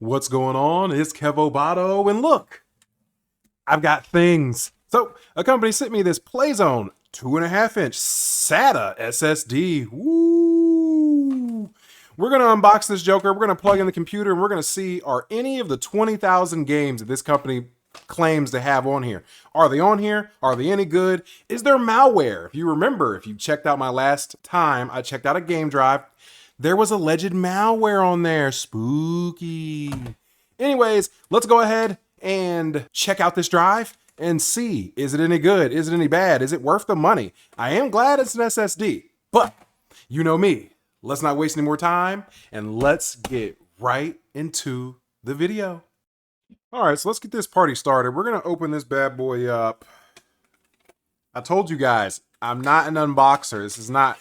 What's going on? It's Kevo Botto, and look, I've got things. So a company sent me this Playzone 2.5-inch SATA SSD. Woo! We're gonna unbox this joker. We're gonna plug in the computer, and we're gonna see, are any of the 20,000 games that this company claims to have on here? Are they on here? Are they any good? Is there malware? If you remember, if you checked out my last time, I checked out a game drive. There was alleged malware on there. Spooky. Anyways, let's go ahead and check out this drive and see, is it any good? Is it any bad? Is it worth the money? I am glad it's an SSD, but you know me. Let's not waste any more time and let's get right into the video. All right, so let's get this party started. We're gonna open this bad boy up. I told you guys, I'm not an unboxer. This is not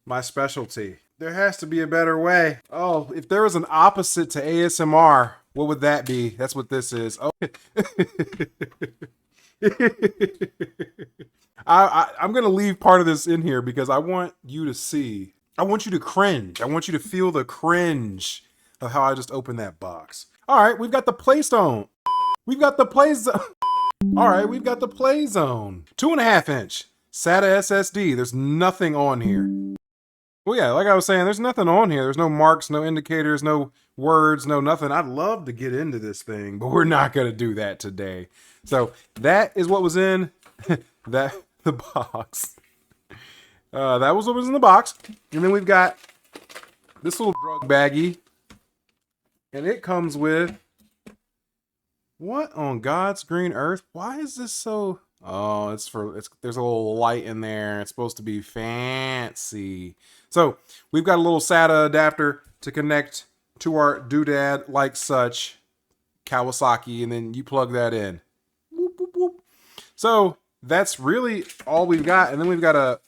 my specialty. There has to be a better way. Oh, if there was an opposite to ASMR, what would that be? That's what this is. Oh. I'm going to leave part of this in here because I want you to see. I want you to cringe. I want you to feel the cringe of how I just opened that box. All right, we've got the Playzone. We've got the Playzone. All right, we've got the Playzone. 2.5-inch SATA SSD. There's nothing on here. Well, yeah, like I was saying, there's nothing on here. There's no marks, no indicators, no words, no nothing. I'd love to get into this thing, but we're not going to do that today. So that is what was in the box. That was what was in the box. And then we've got this little drug baggie. And it comes with, what on God's green earth? Why is this so... Oh, there's a little light in there. It's supposed to be fancy. So we've got a little SATA adapter to connect to our doodad like such, Kawasaki, and then you plug that in. Whoop, whoop, whoop. So that's really all we've got. And then we've got a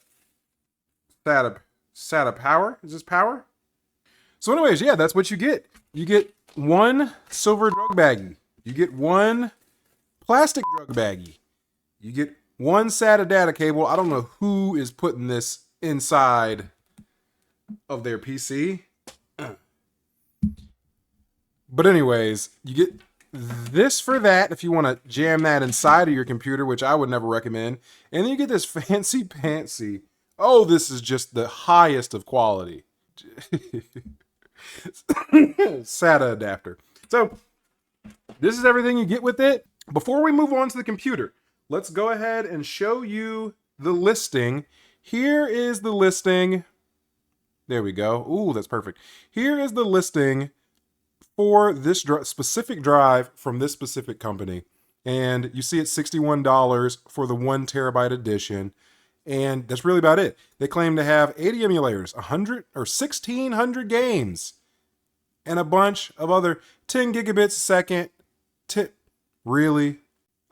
SATA power. Is this power? So anyways, yeah, that's what you get. You get one silver drug baggie. You get one plastic drug baggie. You get one SATA data cable. I don't know who is putting this inside of their PC. But anyways, you get this for that if you want to jam that inside of your computer, which I would never recommend. And then you get this fancy pantsy. Oh, this is just the highest of quality. SATA adapter. So this is everything you get with it. Before we move on to the computer, let's go ahead and show you the listing. Here is the listing. There we go. Ooh, that's perfect. Here is the listing for this specific drive from this specific company. And you see it's $61 for the 1 terabyte edition. And that's really about it. They claim to have 80 emulators, 100 or 1,600 games, and a bunch of other 10 gigabits a second. Really?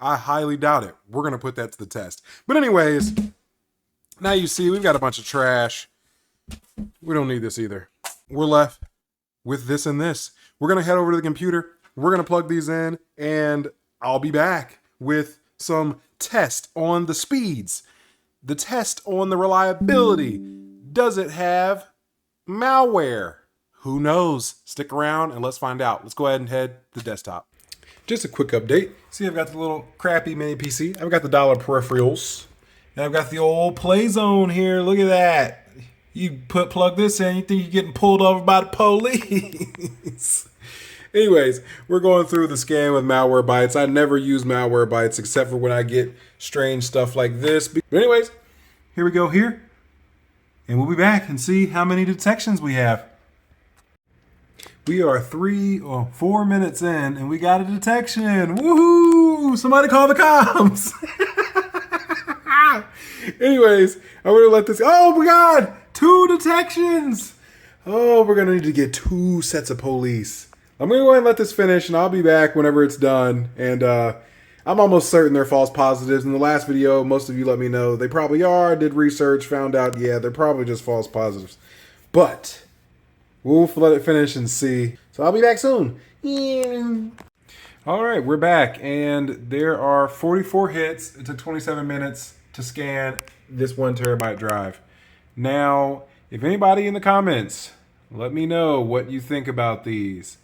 I highly doubt it. We're going to put that to the test. But anyways, now you see we've got a bunch of trash. We don't need this either. We're left with this and this. We're going to head over to the computer. We're going to plug these in, and I'll be back with some test on the speeds, the test on the reliability. Does it have malware? Who knows? Stick around and let's find out. Let's go ahead and head to the desktop. Just a quick update. See, I've got the little crappy mini PC. I've got the dollar peripherals. And I've got the old Playzone here. Look at that. You plug this in, you think you're getting pulled over by the police. Anyways, we're going through the scan with Malwarebytes. I never use Malwarebytes except for when I get strange stuff like this. But anyways, here we go here. And we'll be back and see how many detections we have. We are 3 or 4 minutes in, and we got a detection. Woohoo! Somebody call the cops. Anyways, I'm going to let this... Oh, my God! 2 detections! Oh, we're going to need to get 2 sets of police. I'm going to go ahead and let this finish, and I'll be back whenever it's done. And I'm almost certain they're false positives. In the last video, most of you let me know they probably are. Did research, found out, yeah, they're probably just false positives. But... we'll let it finish and see. So I'll be back soon. Yeah. All right, we're back. And there are 44 hits. It took 27 minutes to scan this 1 terabyte drive. Now, if anybody in the comments, let me know what you think about these.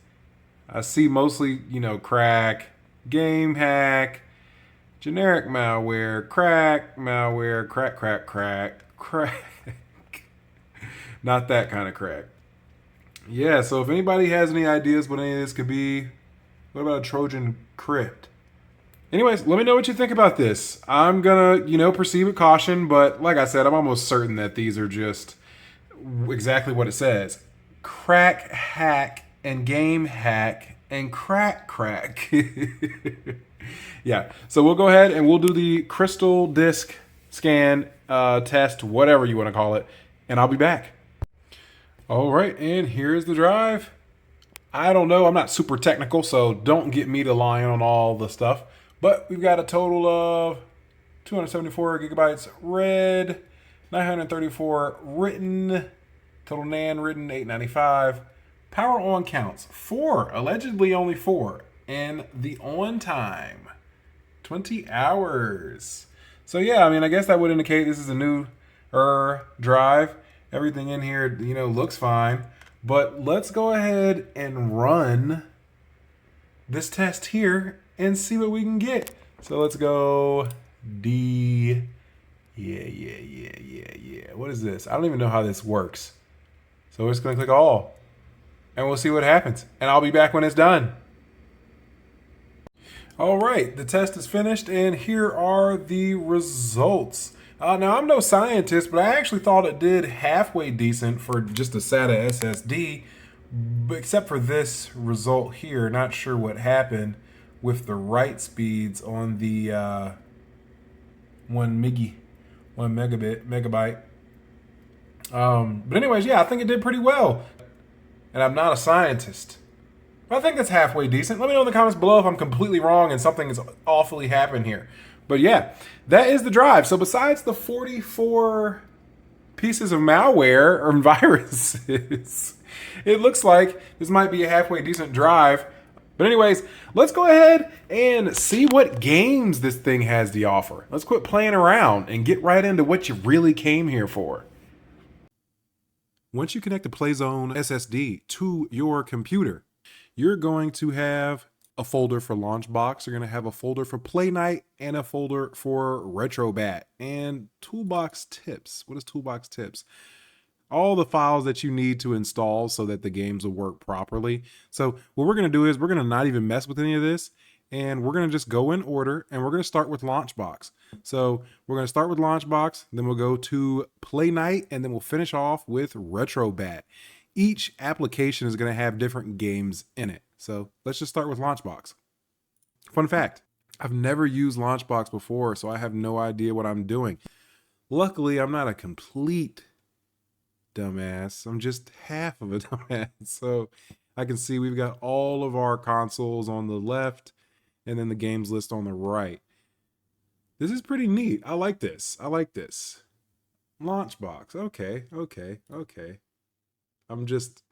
I see mostly, you know, crack, game hack, generic malware, crack, malware, crack. Not that kind of crack. Yeah, so if anybody has any ideas what any of this could be, what about a Trojan crypt? Anyways, let me know what you think about this. I'm gonna, you know, proceed with caution, but like I said, I'm almost certain that these are just exactly what it says. Crack hack and game hack and crack. Yeah, so we'll go ahead and we'll do the crystal disk scan test, whatever you want to call it, and I'll be back. All right, and here's the drive. I don't know, I'm not super technical, so don't get me to lying on all the stuff, but we've got a total of 274 gigabytes read, 934 written, total NAND written 895. Power on counts 4, allegedly only 4, and the on time 20 hours. So yeah, I mean, I guess that would indicate this is a new drive. Everything in here, you know, looks fine. But let's go ahead and run this test here and see what we can get. So let's go D. Yeah. What is this? I don't even know how this works. So we're just going to click all. And we'll see what happens. And I'll be back when it's done. All right, the test is finished, and here are the results. Now, I'm no scientist, but I actually thought it did halfway decent for just a SATA SSD, except for this result here. Not sure what happened with the write speeds on the 1 megabyte. But anyways, yeah, I think it did pretty well. And I'm not a scientist. I think that's halfway decent. Let me know in the comments below if I'm completely wrong and something has awfully happened here. But yeah, that is the drive. So besides the 44 pieces of malware or viruses, it looks like this might be a halfway decent drive. But anyways, let's go ahead and see what games this thing has to offer. Let's quit playing around and get right into what you really came here for. Once you connect the Playzone SSD to your computer, you're going to have a folder for Launchbox. You're going to have a folder for Play Night and a folder for RetroBat and Toolbox Tips. What is Toolbox Tips? All the files that you need to install so that the games will work properly. So what we're going to do is we're going to not even mess with any of this, and we're going to just go in order, and we're going to start with Launchbox. So we're going to start with Launchbox, then we'll go to Play Night, and then we'll finish off with RetroBat. Each application is going to have different games in it. So let's just start with Launchbox. Fun fact, I've never used Launchbox before, so I have no idea what I'm doing. Luckily, I'm not a complete dumbass. I'm just half of a dumbass. So I can see we've got all of our consoles on the left and then the games list on the right. This is pretty neat. I like this. Launchbox. Okay. I'm just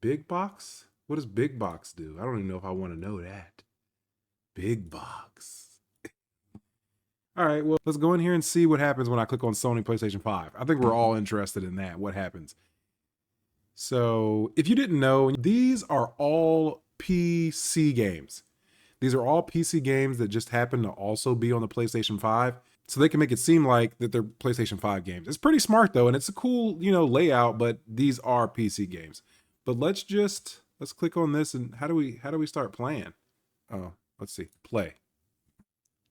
big box. What does big box do? I don't even know if I want to know that. Big box. All right, well, let's go in here and see what happens when I click on Sony PlayStation 5. I think we're all interested in that. What happens? So if you didn't know, these are all PC games. These are all PC games that just happen to also be on the PlayStation 5. So they can make it seem like that they're PlayStation 5 games. It's pretty smart though, and it's a cool, you know, layout, but these are PC games. But let's click on this, and how do we start playing? Oh, let's see. Play.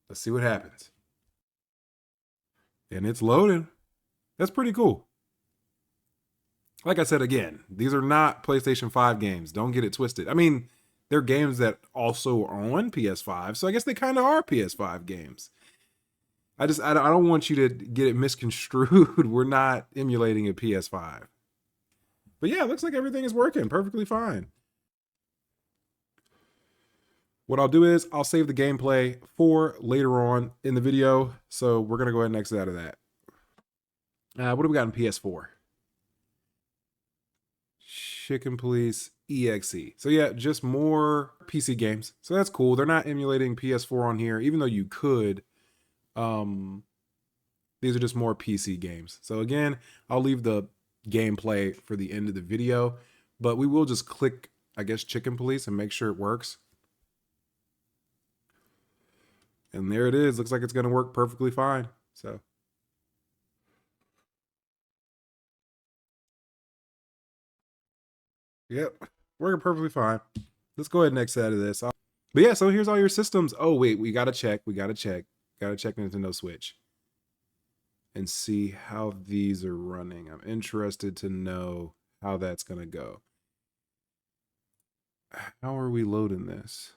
Let's see what happens. And it's loading. That's pretty cool. Like I said again, these are not PlayStation 5 games. Don't get it twisted. I mean, they're games that also are on PS5, so I guess they kind of are PS5 games. I don't want you to get it misconstrued. We're not emulating a PS5. But yeah, it looks like everything is working perfectly fine. What I'll do is I'll save the gameplay for later on in the video. So we're going to go ahead and exit out of that. What do we got in PS4? Chicken Police EXE. So yeah, just more PC games. So that's cool. They're not emulating PS4 on here, even though you could. These are just more PC games. So again, I'll leave the gameplay for the end of the video, but we will just click I guess, chicken police and make sure it works. And there it is. Looks like it's going to work perfectly fine. So, yep, working perfectly fine. Let's go ahead and exit out of this. But yeah, so here's all your systems. Oh, wait, we got to check. Got to check Nintendo Switch and see how these are running. I'm interested to know how that's going to go. How are we loading this?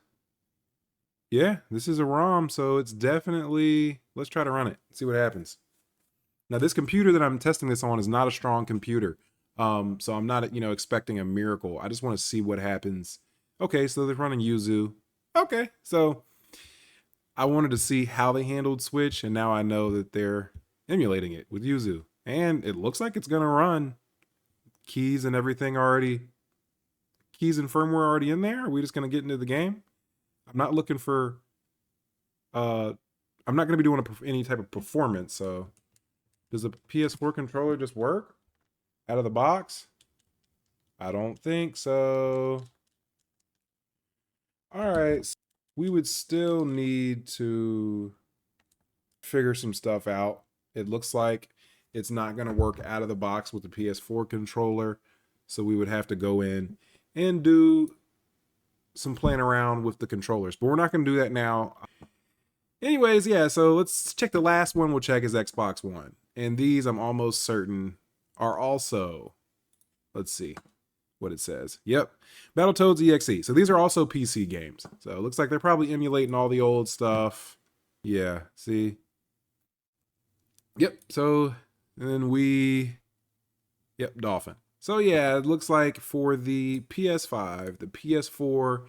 Yeah, this is a ROM, so it's definitely, let's try to run it, see what happens. Now, this computer that I'm testing this on is not a strong computer. So I'm not, expecting a miracle. I just want to see what happens. Okay, so they're running Yuzu. Okay, so I wanted to see how they handled Switch, and now I know that they're emulating it with Yuzu. And it looks like it's gonna run. Keys and everything already, keys and firmware already in there. Are we just gonna get into the game? I'm not looking for, I'm not gonna be doing any type of performance, so. Does the PS4 controller just work out of the box? I don't think so. All right, so we would still need to figure some stuff out. It looks like it's not going to work out of the box with the PS4 controller, so we would have to go in and do some playing around with the controllers, but we're not going to do that now. Anyways, yeah, so let's check the last one we'll check is Xbox One. And these, I'm almost certain, are also, let's see what it says. Yep, Battletoads EXE. So these are also PC games. So it looks like they're probably emulating all the old stuff. Yeah, see? Yep, so, and then yep, Dolphin. So yeah, it looks like for the PS5, the PS4,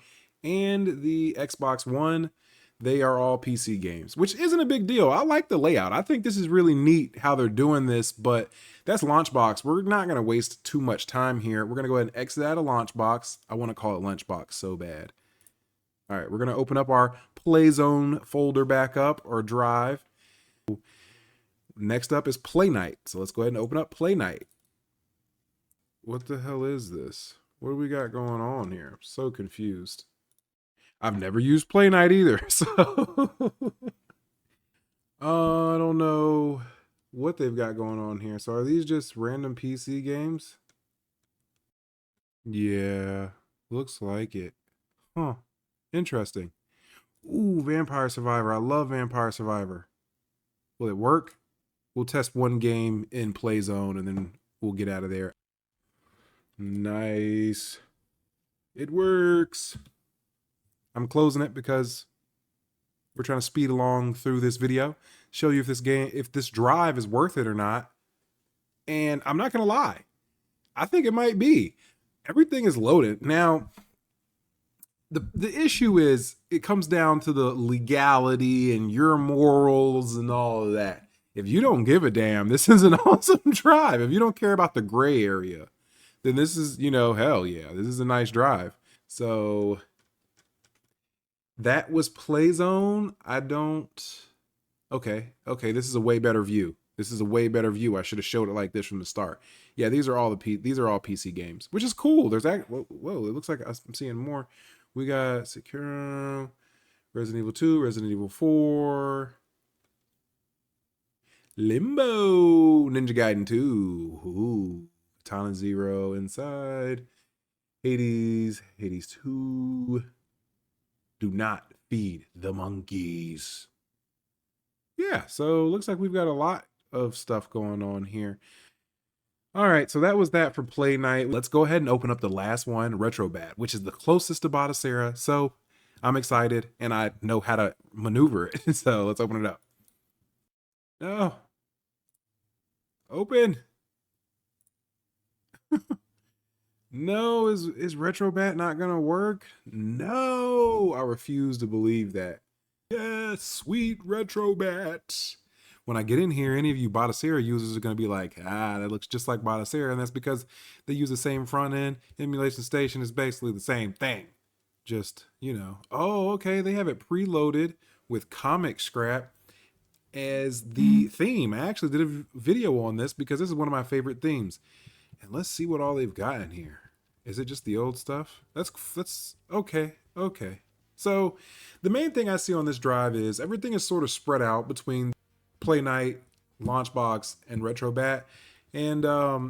and the Xbox One, they are all PC games, which isn't a big deal. I like the layout. I think this is really neat how they're doing this, but that's Launchbox. We're not going to waste too much time here. We're going to go ahead and exit out of Launchbox. I want to call it Lunchbox so bad. All right, we're going to open up our Playzone folder back up, or drive. Next up is Play Night. So let's go ahead and open up Play Night. What the hell is this? What do we got going on here? I'm so confused. I've never used Play Night either, so I don't know what they've got going on here. So are these just random PC games? Yeah, looks like it. Huh, interesting. Ooh, Vampire Survivor. I love Vampire Survivor. Will it work? We'll test one game in Playzone and then we'll get out of there. Nice. It works. I'm closing it because we're trying to speed along through this video, show you if this drive is worth it or not. And I'm not going to lie. I think it might be. Everything is loaded. Now, the issue is it comes down to the legality and your morals and all of that. If you don't give a damn, this is an awesome drive. If you don't care about the gray area, then this is, hell yeah, this is a nice drive. So that was Playzone. Okay, this is a way better view. I should have showed it like this from the start. Yeah, these are all PC games, which is cool. There's whoa, it looks like I'm seeing more. We got Sekiro, Resident Evil 2, Resident Evil 4, Limbo, Ninja Gaiden 2, ooh, Talon Zero inside, Hades 2. Do not feed the monkeys. Yeah, so looks like we've got a lot of stuff going on here. All right, so that was that for Play Night. Let's go ahead and open up the last one, Retrobat, which is the closest to Battlesera. So I'm excited and I know how to maneuver it. So let's open it up. No. Open. No, is Retrobat not gonna work? No, I refuse to believe that. Yes, sweet Retrobat. When I get in here, any of you Battlesera users are gonna be like, that looks just like Battlesera, and that's because they use the same front end. Emulation Station is basically the same thing. Just, oh, okay, they have it preloaded with comic scrap as the theme. I actually did a video on this because this is one of my favorite themes. And let's see what all they've got in here. Is it just the old stuff? That's okay. Okay. So the main thing I see on this drive is everything is sort of spread out between Play Night, Launchbox, and Retrobat. And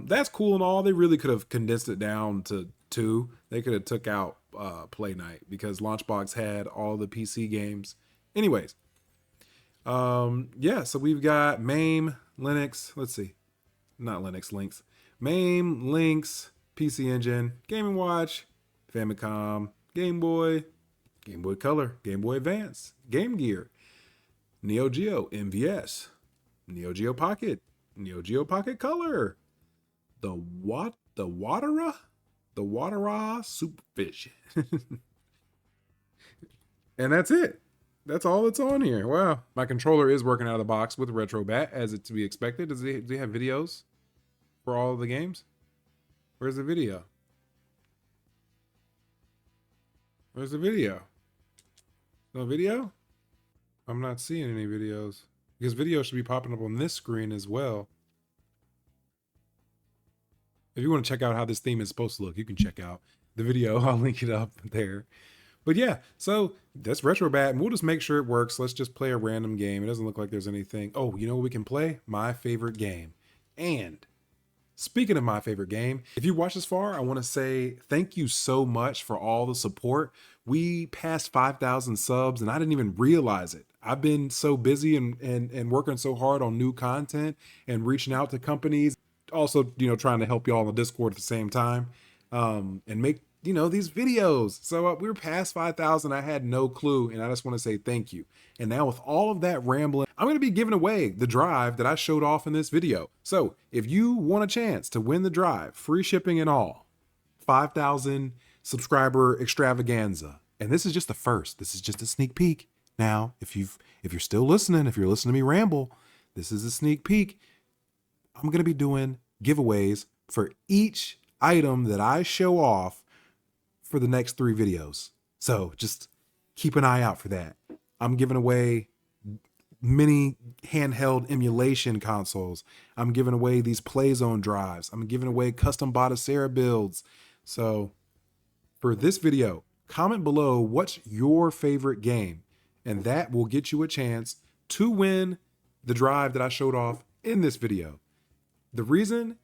that's cool and all. They really could have condensed it down to two. They could have took out Play Night because Launchbox had all the PC games. Anyways, yeah, so we've got MAME, Linux, let's see, not Linux, Lynx, MAME, Lynx, PC Engine, Game & Watch, Famicom, Game Boy Color, Game Boy Advance, Game Gear, Neo Geo, MVS, Neo Geo Pocket, Neo Geo Pocket Color, the Watera Superfish. And that's it. That's all that's on here. Wow. My controller is working out of the box with Retrobat, as it's to be expected. Do they have videos for all of the games? Where's the video? Where's the video? No video? I'm not seeing any videos. Because videos should be popping up on this screen as well. If you want to check out how this theme is supposed to look, you can check out the video. I'll link it up there. But yeah, so that's Retrobat, and we'll just make sure it works. Let's just play a random game. It doesn't look like there's anything. Oh, you know what we can play? My favorite game. And speaking of my favorite game, if you watched this far, I want to say thank you so much for all the support. We passed 5,000 subs, and I didn't even realize it. I've been so busy and working so hard on new content and reaching out to companies. Also, trying to help y'all on the Discord at the same time, and make these videos. So we were past 5,000. I had no clue, and I just want to say thank you. And now with all of that rambling, I'm going to be giving away the drive that I showed off in this video. So if you want a chance to win the drive, free shipping and all, 5,000 subscriber extravaganza. And this is just the first. This is just a sneak peek. Now, if you're still listening, if you're listening to me ramble, this is a sneak peek. I'm going to be doing giveaways for each item that I show off for the next 3 videos. So just keep an eye out for that. I'm giving away mini handheld emulation consoles. I'm giving away these Playzone drives. I'm giving away custom Botacera builds. So for this video, comment below what's your favorite game, and that will get you a chance to win the drive that I showed off in this video. The reason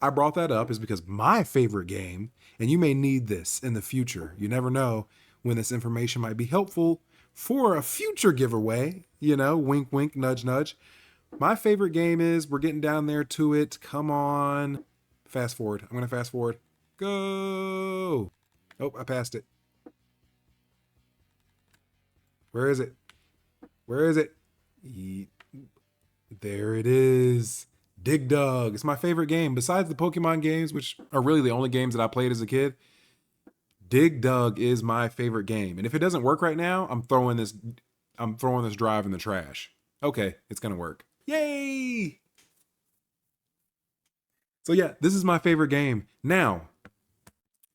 I brought that up is because my favorite game, and you may need this in the future. You never know when this information might be helpful for a future giveaway, wink, wink, nudge, nudge. My favorite game is, we're getting down there to it. Come on. Fast forward. I'm going to fast forward. Go. Oh, I passed it. Where is it? Where is it? There it is. Dig Dug. It's my favorite game. Besides the Pokemon games, which are really the only games that I played as a kid, Dig Dug is my favorite game. And if it doesn't work right now, I'm throwing this drive in the trash. Okay, it's gonna work. Yay! So yeah, this is my favorite game. Now,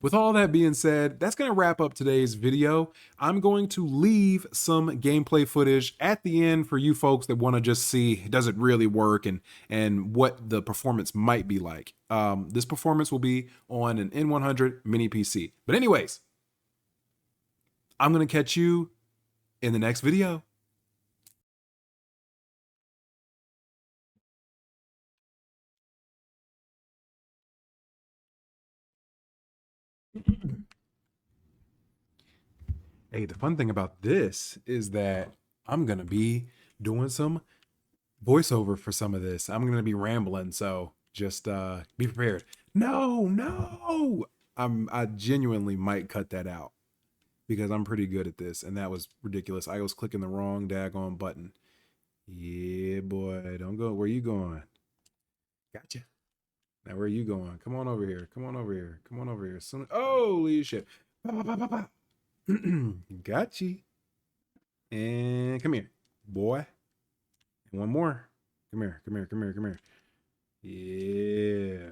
with all that being said, that's going to wrap up today's video. I'm going to leave some gameplay footage at the end for you folks that want to just see, does it really work, and what the performance might be like. This performance will be on an N100 Mini PC. But anyways, I'm going to catch you in the next video. Hey, the fun thing about this is that I'm going to be doing some voiceover for some of this. I'm going to be rambling, so just be prepared. No. I genuinely might cut that out because I'm pretty good at this, and that was ridiculous. I was clicking the wrong daggone button. Yeah, boy, don't go. Where you going? Gotcha. Now, where are you going? Come on over here. Come on over here. Come on over here. Holy shit. Gotcha. And come here, boy. And one more. Come here. Yeah.